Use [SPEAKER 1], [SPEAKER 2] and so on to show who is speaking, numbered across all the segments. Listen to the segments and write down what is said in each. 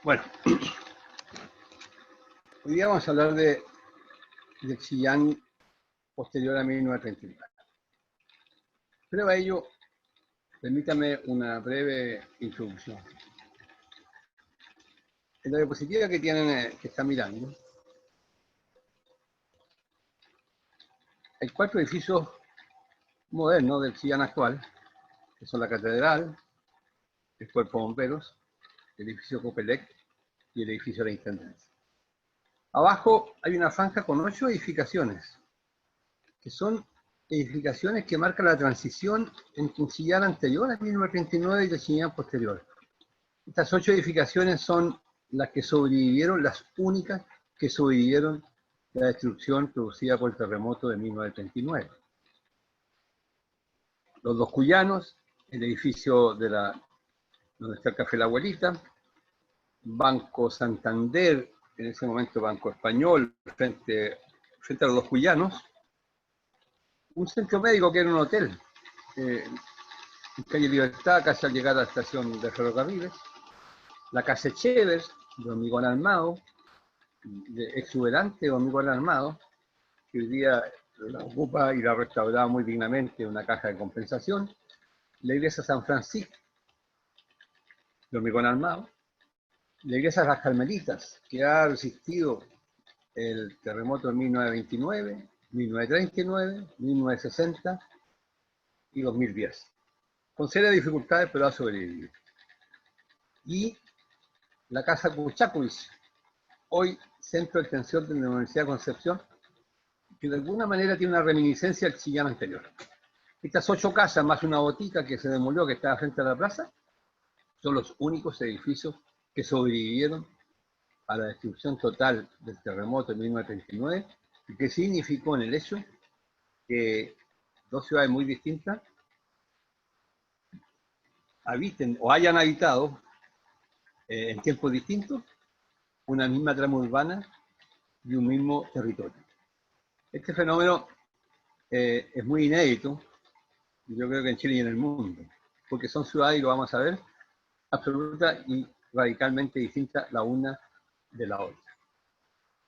[SPEAKER 1] Bueno, hoy día vamos a hablar de Chillán posterior a 1939. Pero a ello, permítame una breve introducción. En la diapositiva que tienen, que están mirando, hay 4 edificios modernos del Chillán actual, que son la Catedral, el Cuerpo de Bomberos, el edificio Copelec y el edificio de la Intendencia. Abajo hay una franja con 8 edificaciones, que son edificaciones que marcan la transición entre un Chillán anterior a 1939 y el Chillán posterior. Estas 8 edificaciones son las que sobrevivieron, las únicas que sobrevivieron la destrucción producida por el terremoto de 1939. Los Dos Cuyanos, el edificio donde está el Café La Abuelita, Banco Santander, en ese momento Banco Español, frente a los Dos Cuyanos, un centro médico que era un hotel, en calle Libertad, casi al llegar a la estación de ferrocarriles, la Casa Chevers, de hormigón armado, de exuberante hormigón armado, que hoy día la ocupa y la restauraba muy dignamente una caja de compensación, la iglesia San Francisco, de hormigón armado, la iglesia de las Carmelitas, que ha resistido el terremoto de 1929, 1939, 1960 y 2010. Con serias dificultades, pero ha sobrevivido. Y la Casa Kuchakovich, hoy centro de extensión de la Universidad de Concepción, que de alguna manera tiene una reminiscencia al Chillán anterior. Estas 8 casas, más una botica que se demolió, que estaba frente a la plaza, son los únicos edificios que sobrevivieron a la destrucción total del terremoto de 1939, y que significó en el hecho que 2 ciudades muy distintas habiten o hayan habitado en tiempos distintos una misma trama urbana y un mismo territorio. Este fenómeno es muy inédito, yo creo que en Chile y en el mundo, porque son ciudades, y lo vamos a ver, absoluta y radicalmente distintas la una de la otra.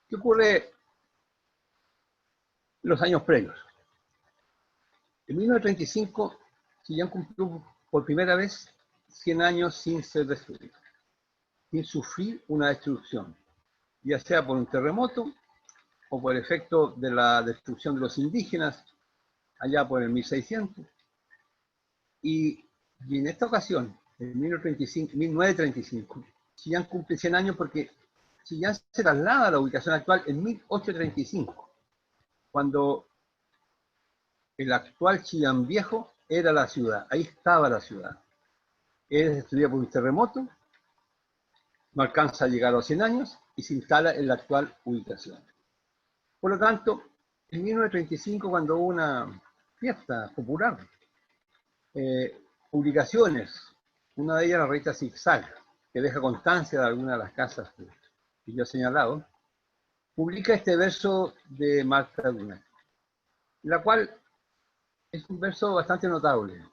[SPEAKER 1] ¿Qué ocurre en los años previos? En 1935, Chillán cumplió por primera vez 100 años sin ser destruido, sin sufrir una destrucción, ya sea por un terremoto o por el efecto de la destrucción de los indígenas allá por el 1600. Y en esta ocasión, en 1935, Chillán cumple 100 años porque Chillán se traslada a la ubicación actual en 1835, cuando el actual Chillán Viejo era la ciudad, ahí estaba la ciudad. Es destruida por un terremoto, no alcanza a llegar a los 100 años y se instala en la actual ubicación. Por lo tanto, en 1935, cuando hubo una fiesta popular, publicaciones, una de ellas la revista Zigzag, que deja constancia de algunas de las casas que yo he señalado, publica este verso de Marta Brunet, la cual es un verso bastante notable.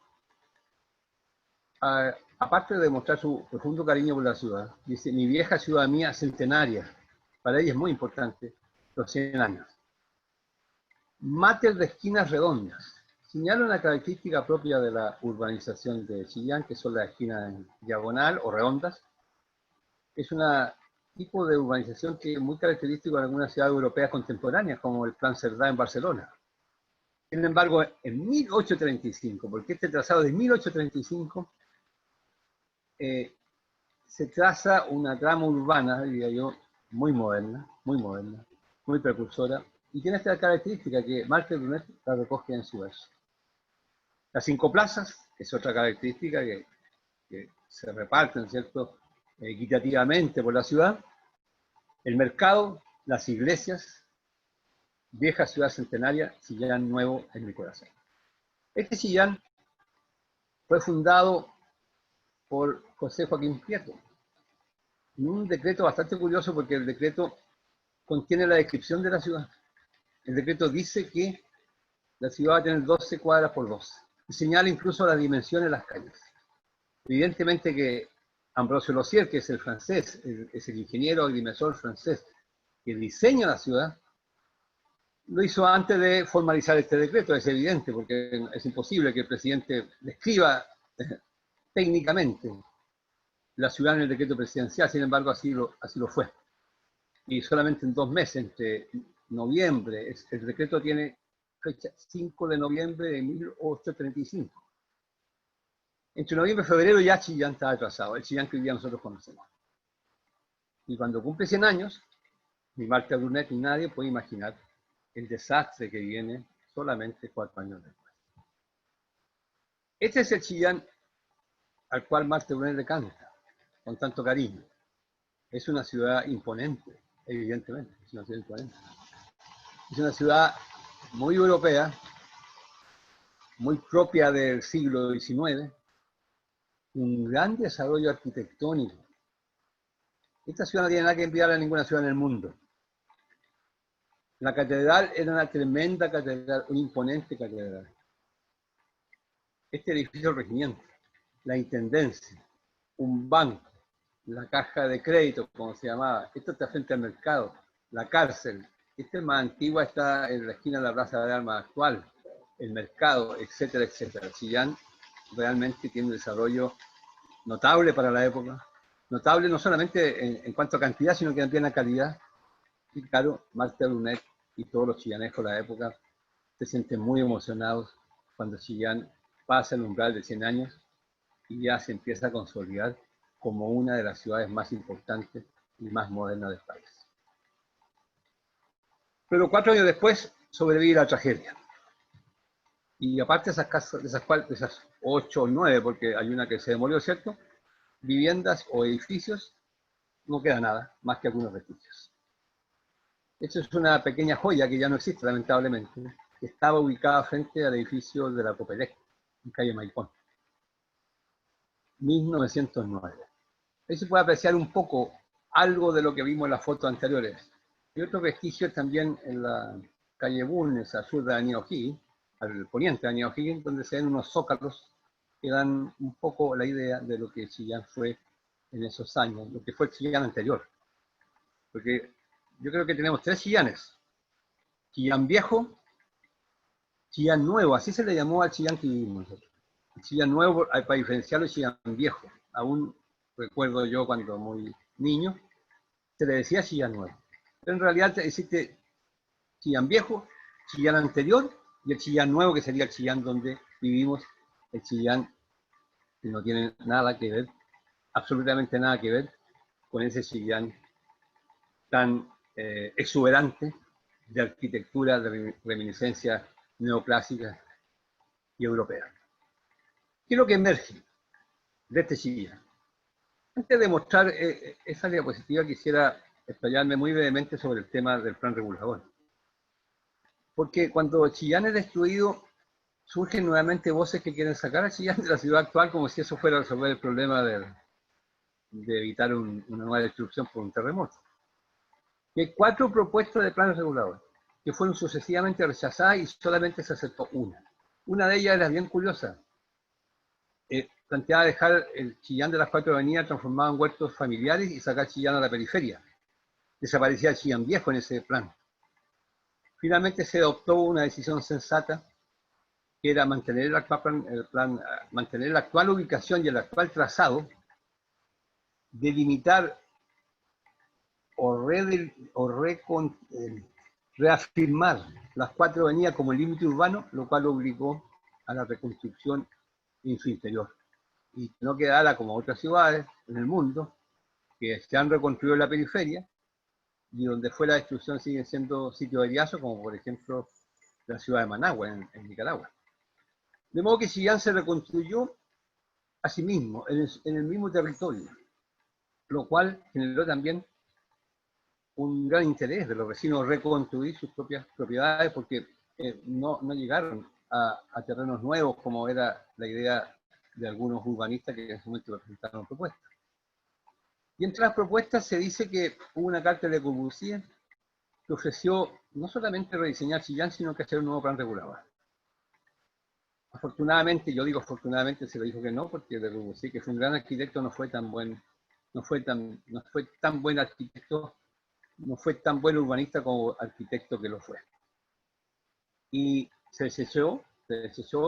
[SPEAKER 1] Aparte de mostrar su profundo cariño por la ciudad, dice: mi vieja ciudad mía centenaria, para ella es muy importante, los 100 años. Máter de esquinas redondas. Señala una característica propia de la urbanización de Chillán, que son las esquinas en diagonal o redondas. Es un tipo de urbanización que es muy característico en algunas ciudades europeas contemporáneas, como el Plan Cerdá en Barcelona. Sin embargo, en 1835, porque este trazado de 1835, se traza una trama urbana, diría yo, muy moderna, muy precursora, y tiene esta característica que Marta Brunet la recoge en su verso. Las 5 plazas, que es otra característica que se reparten, ¿cierto?, equitativamente por la ciudad. El mercado, las iglesias, vieja ciudad centenaria, Chillán nuevo en mi corazón. Este Chillán fue fundado por José Joaquín Prieto, en un decreto bastante curioso, porque el decreto contiene la descripción de la ciudad. El decreto dice que la ciudad va a tener 12 cuadras por 12, y señala incluso las dimensiones de las calles. Evidentemente que Ambrosio Lossier, que es el francés, es el ingeniero agrimensor francés que diseña la ciudad, lo hizo antes de formalizar este decreto, es evidente, porque es imposible que el presidente describa técnicamente la ciudad en el decreto presidencial, sin embargo así lo fue. Y solamente en 2 meses, entre noviembre, el decreto tiene fecha 5 de noviembre de 1835. Entre noviembre y febrero ya Chillán estaba atrasado, el Chillán que hoy día nosotros conocemos. Y cuando cumple 100 años, ni Marta Brunet ni nadie puede imaginar el desastre que viene solamente 4 años después. Este es el Chillán al cual Marta Brunet le canta con tanto cariño. Es una ciudad imponente, evidentemente, es una ciudad imponente. Es una ciudad muy europea, muy propia del siglo XIX, un gran desarrollo arquitectónico. Esta ciudad no tiene nada que enviar a ninguna ciudad en el mundo. La catedral era una tremenda catedral, una imponente catedral. Este edificio del regimiento, la intendencia, un banco, la caja de crédito, como se llamaba, esto está frente al mercado, la cárcel, esta es más antigua, está en la esquina de la Plaza de Armas actual, el mercado, etcétera, etcétera. Chillán realmente tiene un desarrollo notable para la época, notable no solamente en cuanto a cantidad, sino que también a calidad. Y claro, Marta Brunet y todos los chillanejos de la época se sienten muy emocionados cuando Chillán pasa el umbral de 100 años y ya se empieza a consolidar como una de las ciudades más importantes y más modernas del país. Pero 4 años después sobrevive la tragedia. Y aparte de esas 8 o 9, porque hay una que se demolió, ¿cierto? Viviendas o edificios, no queda nada, más que algunos vestigios. Esto es una pequeña joya que ya no existe, lamentablemente, que estaba ubicada frente al edificio de la Copelec, en calle Maipón, 1909. Ahí se puede apreciar un poco algo de lo que vimos en las fotos anteriores. Y otros vestigios también en la calle Bulnes, al sur de Avenida O'Higgins, al poniente de Avenida O'Higgins, donde se ven unos zócalos que dan un poco la idea de lo que Chillán fue en esos años, lo que fue el Chillán anterior. Porque yo creo que tenemos 3 Chillanes. Chillán viejo, Chillán nuevo, así se le llamó al Chillán que vivimos nosotros. El Chillán nuevo, para diferenciarlo, el Chillán viejo. Aún recuerdo yo cuando muy niño, se le decía Chillán nuevo. Pero en realidad existe Chillán viejo, Chillán anterior y el Chillán nuevo, que sería el Chillán donde vivimos, el Chillán que no tiene nada que ver, absolutamente nada que ver con ese Chillán tan exuberante de arquitectura, de reminiscencia neoclásica y europea. ¿Qué es lo que emerge de este Chillán? Antes de mostrar esa diapositiva, quisiera explayarme muy brevemente sobre el tema del plan regulador. Porque cuando Chillán es destruido, surgen nuevamente voces que quieren sacar a Chillán de la ciudad actual como si eso fuera a resolver el problema de evitar una nueva destrucción por un terremoto. Y hay 4 propuestas de planes reguladores que fueron sucesivamente rechazadas y solamente se aceptó una. Una de ellas era bien curiosa. Planteaba dejar el Chillán de las 4 avenidas transformado en huertos familiares y sacar Chillán a la periferia. Desaparecía el Chillán viejo en ese plan. Finalmente se adoptó una decisión sensata que era mantener mantener la actual ubicación y el actual trazado, delimitar o reafirmar las 4 avenidas como límite urbano, lo cual obligó a la reconstrucción en su interior. Y no quedara como otras ciudades en el mundo que se han reconstruido en la periferia y donde fue la destrucción siguen siendo sitios de heriazo, como por ejemplo la ciudad de Managua, en Nicaragua. De modo que Chillán se reconstruyó a sí mismo, en el mismo territorio, lo cual generó también un gran interés de los vecinos reconstruir sus propias propiedades porque no llegaron a terrenos nuevos como era la idea de algunos urbanistas que en ese momento presentaron propuestas. Y entre las propuestas se dice que hubo una carta de Le Corbusier que ofreció no solamente rediseñar Chillán, sino que hacer un nuevo plan regulador. Afortunadamente, yo digo afortunadamente, se lo dijo que no, porque Le Corbusier, que fue un gran arquitecto, no fue tan buen arquitecto, no fue tan buen urbanista como arquitecto que lo fue. Y se desechó,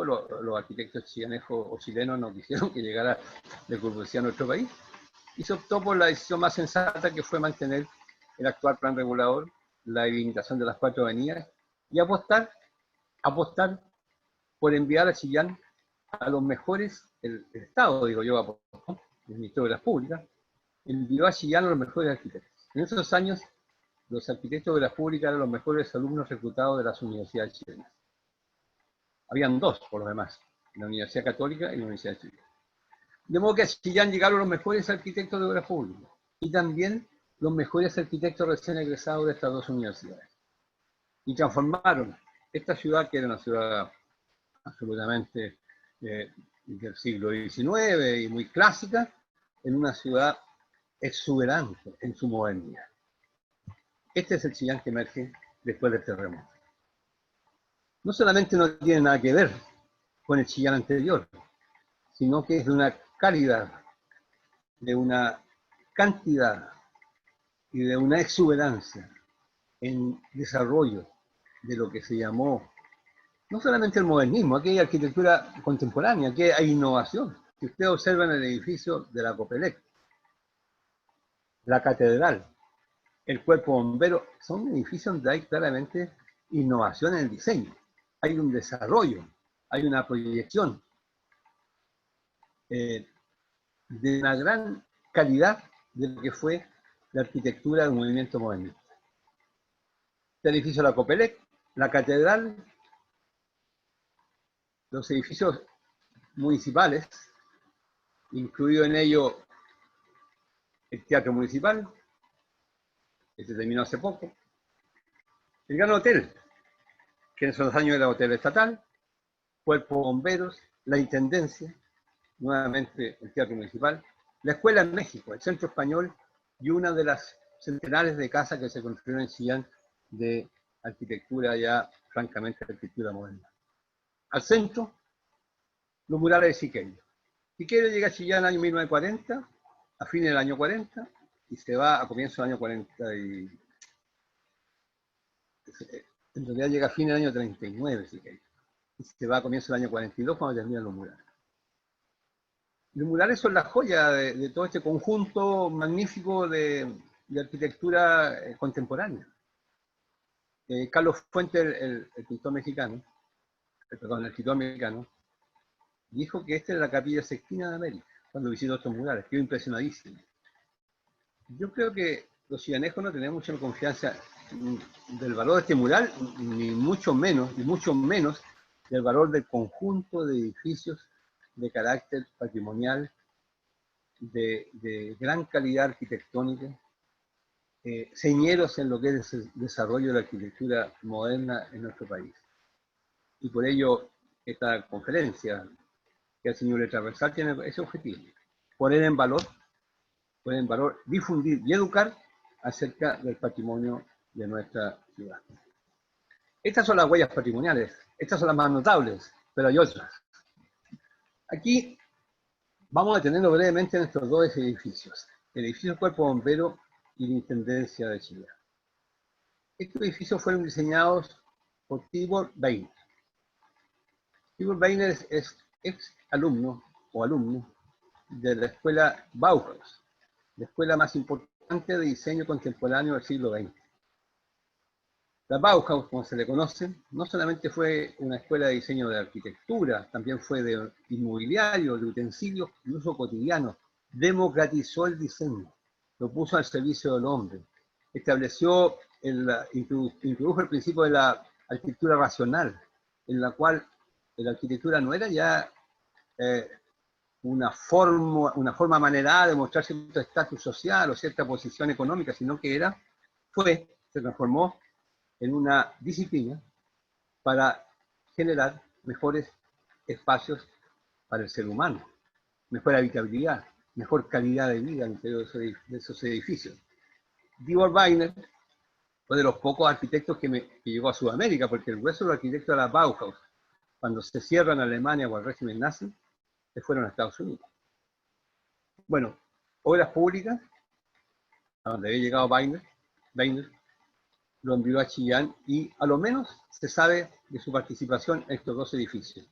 [SPEAKER 1] los arquitectos chilenejos o chilenos no quisieron que llegara Le Corbusier a nuestro país, y se optó por la decisión más sensata, que fue mantener el actual plan regulador, la delimitación de las 4 avenidas, y apostar por enviar a Chillán a los mejores, el Estado, digo yo, apostó, el Ministerio de las Públicas, envió a Chillán a los mejores arquitectos. En esos años, los arquitectos de las públicas eran los mejores alumnos reclutados de las universidades chilenas. Habían dos, por lo demás, la Universidad Católica y la Universidad de Chile. De modo que a Chillán llegaron los mejores arquitectos de obras públicas y también los mejores arquitectos recién egresados de estas dos universidades. Y transformaron esta ciudad, que era una ciudad absolutamente del siglo XIX y muy clásica, en una ciudad exuberante en su modernidad. Este es el Chillán que emerge después del terremoto. No solamente no tiene nada que ver con el Chillán anterior, sino que es de una calidad, de una cantidad y de una exuberancia en desarrollo de lo que se llamó no solamente el modernismo, aquí hay arquitectura contemporánea, aquí hay innovación. Si ustedes observan el edificio de la Copelec, la catedral, el cuerpo bombero, son edificios donde hay claramente innovación en el diseño. Hay un desarrollo, hay una proyección de una gran calidad de lo que fue la arquitectura del movimiento modernista. El edificio de la Copelec, la catedral, los edificios municipales, incluido en ello el Teatro Municipal, que se terminó hace poco, el Gran Hotel, que en esos años era hotel estatal, Cuerpo de Bomberos, la Intendencia, nuevamente el Teatro Municipal, la Escuela en México, el Centro Español y una de las centenares de casas que se construyeron en Chillán de arquitectura ya, francamente, arquitectura moderna. Al centro, los murales de Siqueiro. Siqueiro llega a Chillán en el año 1940, a fines del año 40, y se va a comienzos del año 40 y... En realidad llega a fines del año 39, Siqueiro. Y se va a comienzos del año 42 cuando terminan los murales. Los murales son la joya de todo este conjunto magnífico de arquitectura contemporánea. Carlos Fuentes, el pintor mexicano, el escritor mexicano, dijo que esta es la Capilla Sixtina de América, cuando visitó estos murales. Quedó impresionadísimo. Yo creo que los chillanejos no tenemos mucha confianza del valor de este mural, ni mucho menos del valor del conjunto de edificios de carácter patrimonial, de gran calidad arquitectónica, señeros en lo que es el desarrollo de la arquitectura moderna en nuestro país. Y por ello, esta conferencia que el señor Transversal tiene ese objetivo: poner en valor, difundir y educar acerca del patrimonio de nuestra ciudad. Estas son las huellas patrimoniales, estas son las más notables, pero hay otras. Aquí vamos a detenernos brevemente en estos dos edificios: el edificio Cuerpo Bombero y la Intendencia de Chillán. Estos edificios fueron diseñados por Tibor Weiner. Tibor Weiner es ex alumno de la escuela Bauhaus, la escuela más importante de diseño contemporáneo del siglo XX. La Bauhaus, como se le conoce, no solamente fue una escuela de diseño de arquitectura, también fue de inmobiliario, de utensilios de uso cotidiano. Democratizó el diseño, lo puso al servicio del hombre. Estableció, introdujo el principio de la arquitectura racional, en la cual la arquitectura no era ya una forma manerada de mostrar cierto estatus social o cierta posición económica, sino que se transformó en una disciplina para generar mejores espacios para el ser humano, mejor habitabilidad, mejor calidad de vida al interior de esos edificios. Tibor Weiner fue de los pocos arquitectos que llegó a Sudamérica, porque el grueso de los arquitectos de la Bauhaus Cuando se cierran Alemania o el régimen nazi, se fueron a Estados Unidos. Bueno, obras públicas, a donde había llegado Weiner, lo envió a Chillán y a lo menos se sabe de su participación en estos dos edificios.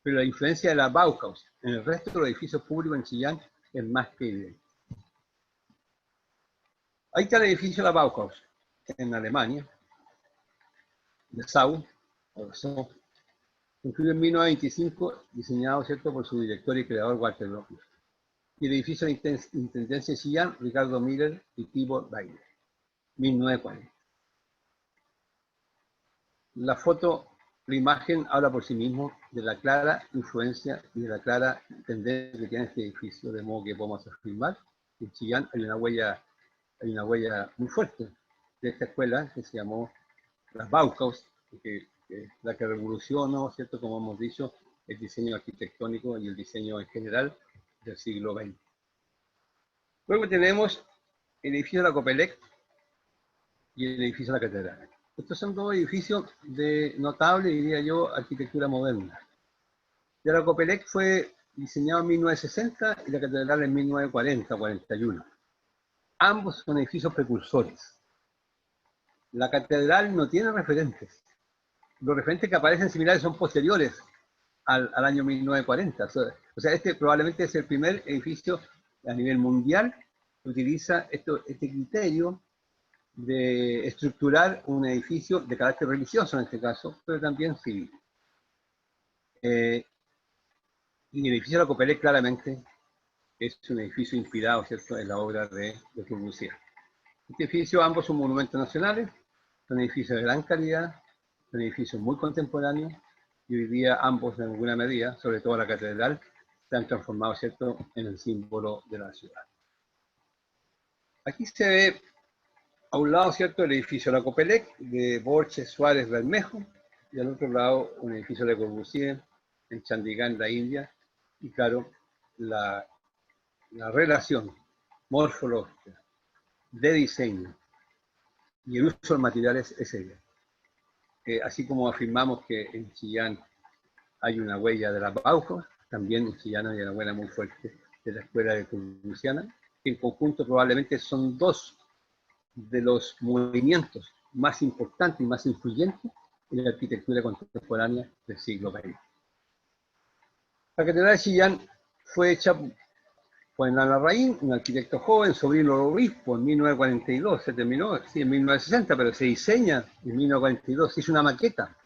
[SPEAKER 1] Pero la influencia de la Bauhaus en el resto de los edificios públicos en Chillán es más que evidente. Ahí está el edificio de la Bauhaus, en Alemania, de Sau, construido en 1925, diseñado, ¿cierto?, por su director y creador Walter Gropius. Y el edificio de Intendencia de Chillán, Ricardo Miller y Tibor Weiner, 1940. La foto, la imagen habla por sí mismo de la clara influencia y de la clara tendencia que tiene este edificio, de modo que podemos afirmar que en Chillán hay una huella muy fuerte de esta escuela que se llamó la Bauhaus, la que revolucionó, ¿cierto?, como hemos dicho, el diseño arquitectónico y el diseño en general del siglo XX. Luego tenemos el edificio de la Copelec y el edificio de la Catedral. Estos son dos edificios de notable, diría yo, arquitectura moderna. De la Copelec fue diseñado en 1960 y la Catedral en 1940-41. Ambos son edificios precursores. La Catedral no tiene referentes. Los referentes que aparecen similares son posteriores al año 1940. O sea, este probablemente es el primer edificio a nivel mundial que utiliza este criterio de estructurar un edificio de carácter religioso en este caso, pero también civil. Y el edificio de la Copelec claramente es un edificio inspirado, ¿cierto?, en la obra de Le Corbusier. Este edificio, ambos son monumentos nacionales, son edificios de gran calidad, son edificios muy contemporáneos, y hoy día ambos en alguna medida, sobre todo la catedral, se han transformado, ¿cierto?, en el símbolo de la ciudad. Aquí se ve a un lado, ¿cierto?, el edificio de la Copelec, de Borges, Suárez, Bermejo, y al otro lado un edificio de Le Corbusier, en Chandigarh, la India, y claro, la relación morfológica de diseño y el uso de materiales es ella. Así como afirmamos que en Chillán hay una huella de la Bauhaus, también en Chillán hay una huella muy fuerte de la escuela de Corbusiana, que en conjunto probablemente son dos de los movimientos más importantes y más influyentes en la arquitectura contemporánea del siglo XX. La Catedral de Chillán fue hecha por Hernán Larraín, un arquitecto joven, sobrino del obispo, en 1942, se terminó, sí, en 1960, pero se diseña en 1942, se hizo una maqueta.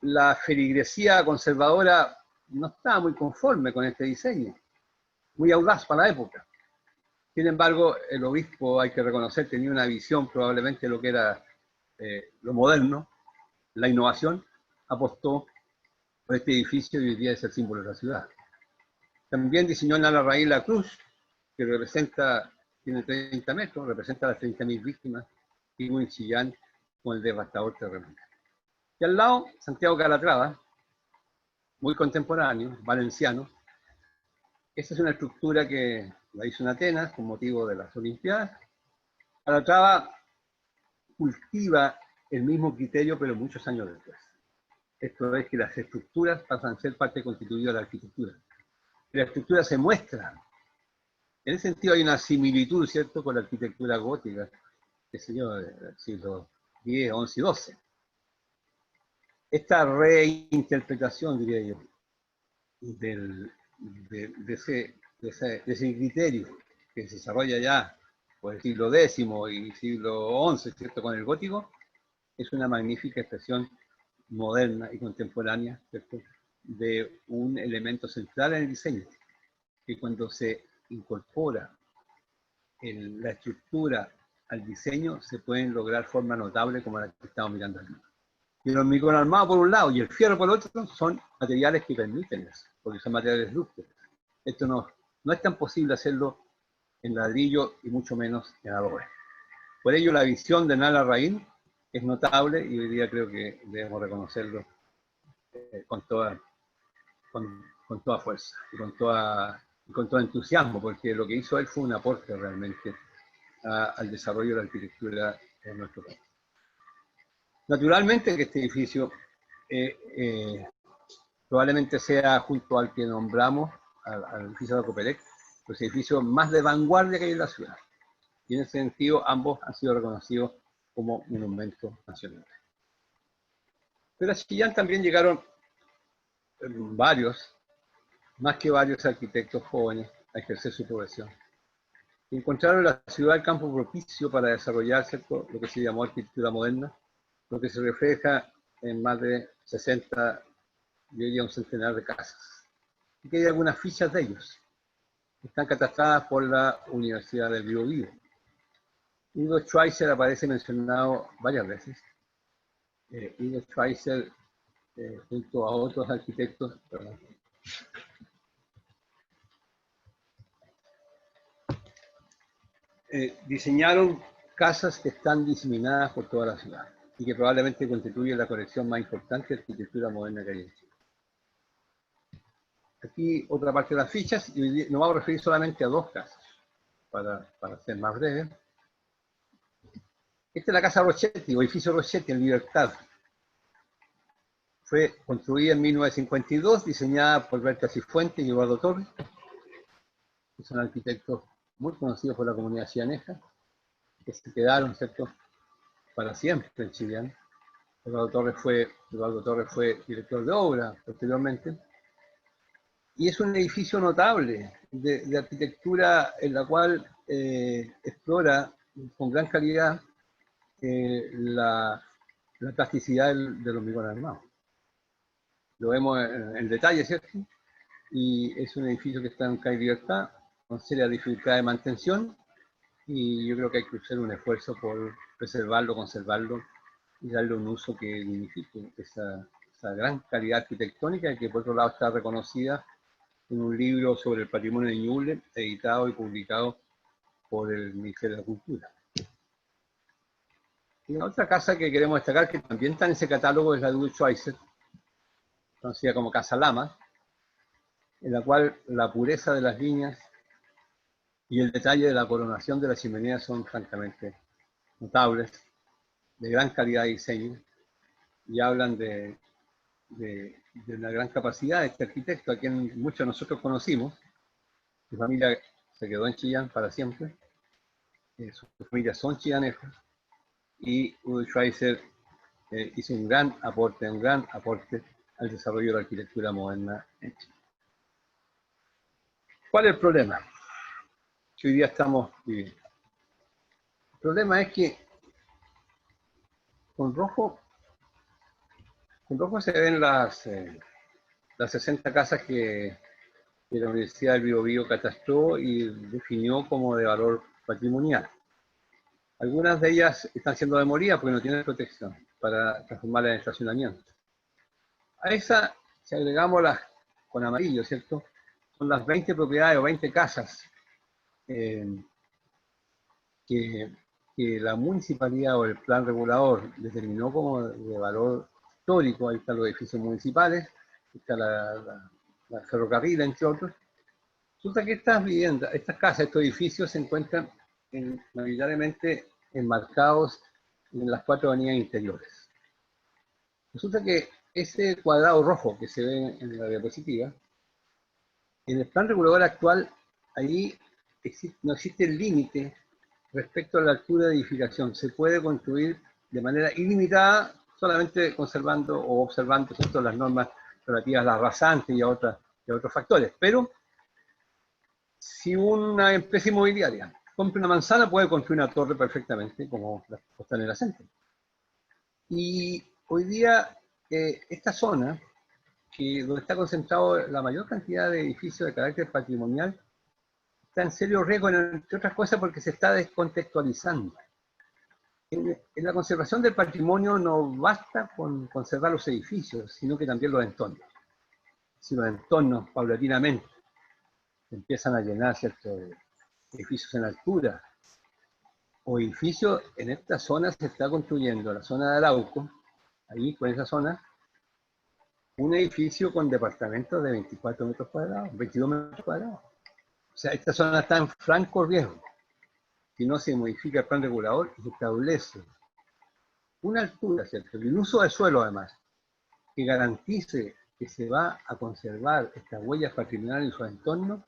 [SPEAKER 1] La feligresía conservadora no estaba muy conforme con este diseño, muy audaz para la época. Sin embargo, el obispo, hay que reconocer, tenía una visión probablemente de lo que era lo moderno, la innovación, apostó por este edificio y hoy día es el símbolo de la ciudad. También diseñó en Larraín la cruz, que tiene 30 metros, representa a las 30.000 víctimas, y en Chillán con el devastador terremoto. Y al lado, Santiago Calatrava, muy contemporáneo, valenciano. Esta es una estructura que la hizo en Atenas con motivo de las Olimpiadas. Calatrava cultiva el mismo criterio, pero muchos años después. Esto es que las estructuras pasan a ser parte constitutiva de la arquitectura. La estructura se muestra. En ese sentido hay una similitud, ¿cierto?, con la arquitectura gótica, qué sé yo, del siglo X, XI y XII. Esta reinterpretación, diría yo, de ese criterio que se desarrolla ya por el siglo X y siglo XI, ¿cierto?, con el gótico, es una magnífica expresión moderna y contemporánea, ¿cierto?, de un elemento central en el diseño, que cuando se incorpora la estructura al diseño se pueden lograr formas notables como la que estamos mirando aquí. Y el hormigón armado por un lado y el fierro por el otro son materiales que permiten eso, porque son materiales lúgubres. Esto no es tan posible hacerlo en ladrillo y mucho menos en adobe. Por ello la visión de Hernán Larraín es notable y hoy día creo que debemos reconocerlo con toda fuerza y con todo entusiasmo, porque lo que hizo él fue un aporte realmente al desarrollo de la arquitectura en nuestro país. Naturalmente que este edificio probablemente sea junto al que nombramos, al edificio de Copelec, los edificios más de vanguardia que hay en la ciudad. Y en ese sentido, ambos han sido reconocidos como monumentos nacionales. Pero a Chillán también llegaron varios, más que varios arquitectos jóvenes, a ejercer su profesión. Encontraron en la ciudad el campo propicio para desarrollar, ¿cierto?, lo que se llamó arquitectura moderna, lo que se refleja en más de 60, yo diría un centenar de casas. Y que hay algunas fichas de ellos. Están catastradas por la Universidad del Biobío. Ido Schweizer aparece mencionado varias veces. Ido Schweizer, junto a otros arquitectos, diseñaron casas que están diseminadas por toda la ciudad y que probablemente constituyen la colección más importante de arquitectura moderna que hay en Chile. Aquí otra parte de las fichas, y nos vamos a referir solamente a dos casas, para ser más breve. Esta es la casa Rochetti, o edificio Rochetti, en Libertad. Fue construida en 1952, diseñada por Berta Cifuentes y Eduardo Torres, que son arquitectos muy conocidos por la comunidad chianeja, que se quedaron, ¿cierto?, para siempre en Chillán. Eduardo Torres fue director de obra posteriormente. Y es un edificio notable de arquitectura en la cual explora con gran calidad la plasticidad del hormigón armado. Lo vemos en detalle, ¿cierto? Y es un edificio que está en calle Libertad, con seria dificultad de mantención, y yo creo que hay que hacer un esfuerzo por preservarlo, conservarlo y darle un uso que dignifique esa gran calidad arquitectónica, que por otro lado está reconocida en un libro sobre el patrimonio de Ñuble, editado y publicado por el Ministerio de la Cultura. Y la otra casa que queremos destacar, que también está en ese catálogo, es la de Udo Schweizer, conocida como Casa Lama, en la cual la pureza de las líneas y el detalle de la coronación de la chimenea son francamente notables, de gran calidad de diseño, y hablan de una gran capacidad de este arquitecto, a quien muchos de nosotros conocimos. Su familia se quedó en Chillán para siempre, sus familias son chillanesas, y Udo Schweizer hizo un gran aporte al desarrollo de la arquitectura moderna en Chile. ¿Cuál es el problema que hoy día estamos viviendo? El problema es que con rojo se ven las 60 casas que la Universidad del Biobío catastró y definió como de valor patrimonial. Algunas de ellas están siendo demolidas porque no tienen protección para transformarlas en estacionamiento. A esa, si agregamos las con amarillo, ¿cierto?, son las 20 propiedades o 20 casas que la municipalidad o el plan regulador determinó como de valor histórico. Ahí están los edificios municipales, está la ferrocarril, entre otros. Resulta que estas viviendas, estas casas, estos edificios se encuentran mayoritariamente enmarcados en las 4 avenidas interiores. Resulta que ese cuadrado rojo que se ve en la diapositiva, en el plan regulador actual, ahí no existe el límite respecto a la altura de edificación. Se puede construir de manera ilimitada, solamente conservando o observando las normas relativas a las rasantes y a otros factores. Pero si una empresa inmobiliaria compra una manzana, puede construir una torre perfectamente, como la Costanera Center. Y hoy día, esta zona, donde está concentrado la mayor cantidad de edificios de carácter patrimonial, está en serio riesgo, entre otras cosas, porque se está descontextualizando. En la conservación del patrimonio no basta con conservar los edificios, sino que también los entornos. Si los entornos paulatinamente empiezan a llenar ciertos edificios en altura, o edificios en esta zona se está construyendo, la zona de Arauco, ahí con esa zona, un edificio con departamentos de 24 metros cuadrados, 22 metros cuadrados. O sea, esta zona está en franco riesgo. Si no se modifica el plan regulador y se establece una altura, ¿cierto?, y un uso de suelo además, que garantice que se va a conservar estas huellas patrimoniales en su entorno,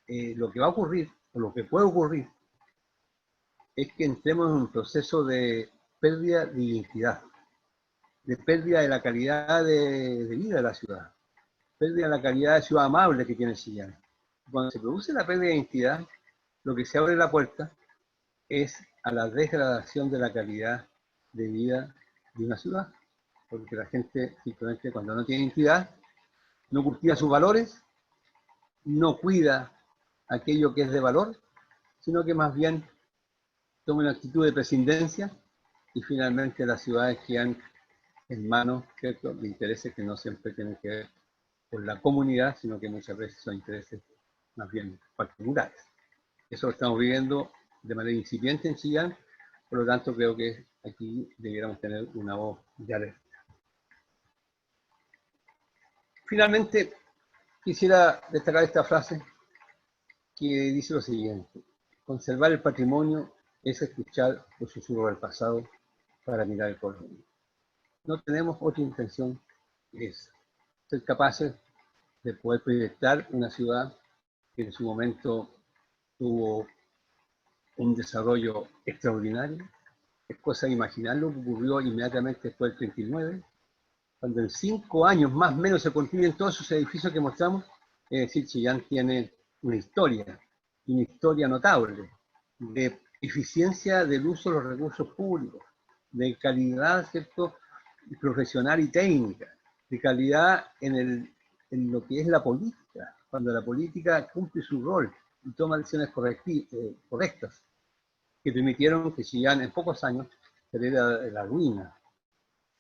[SPEAKER 1] lo que va a ocurrir, o lo que puede ocurrir, es que entremos en un proceso de pérdida de identidad, de pérdida de la calidad de vida de la ciudad, pérdida de la calidad de ciudad amable que tiene Chillán. Cuando se produce la pérdida de identidad, lo que se abre la puerta es a la degradación de la calidad de vida de una ciudad, porque la gente simplemente cuando no tiene identidad, no cultiva sus valores, no cuida aquello que es de valor, sino que más bien toma una actitud de prescindencia y finalmente las ciudades quedan en manos, ¿cierto?, de intereses que no siempre tienen que ver con la comunidad, sino que muchas veces son intereses más bien particulares. Eso lo estamos viviendo de manera incipiente en Chillán, por lo tanto creo que aquí debiéramos tener una voz de alerta. Finalmente, quisiera destacar esta frase que dice lo siguiente: conservar el patrimonio es escuchar los susurros del pasado para mirar el porvenir. No tenemos otra intención que es ser capaces de poder proyectar una ciudad que en su momento tuvo un desarrollo extraordinario. Es cosa de imaginar lo que ocurrió inmediatamente después del 39, cuando en 5 años más o menos se construyen todos esos edificios que mostramos. Es decir, Chillán tiene una historia notable de eficiencia del uso de los recursos públicos, de calidad, ¿cierto?, profesional y técnica, de calidad en lo que es la política, cuando la política cumple su rol y toma decisiones correctas, que permitieron que Chillán en pocos años saliera de la ruina,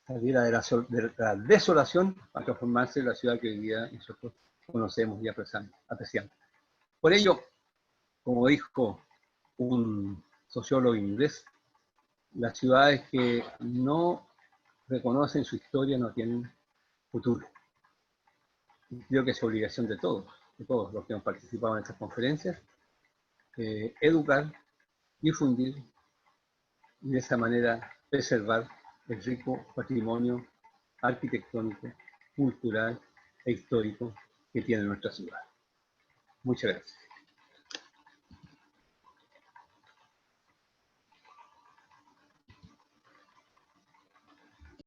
[SPEAKER 1] saliera de la desolación para transformarse en la ciudad que hoy día nosotros conocemos y apreciamos. Por ello, como dijo un sociólogo inglés, las ciudades que no reconocen su historia no tienen futuro. Y creo que es obligación de todos los que hemos participado en estas conferencias, educar, difundir y de esa manera preservar el rico patrimonio arquitectónico, cultural e histórico que tiene nuestra ciudad. Muchas gracias.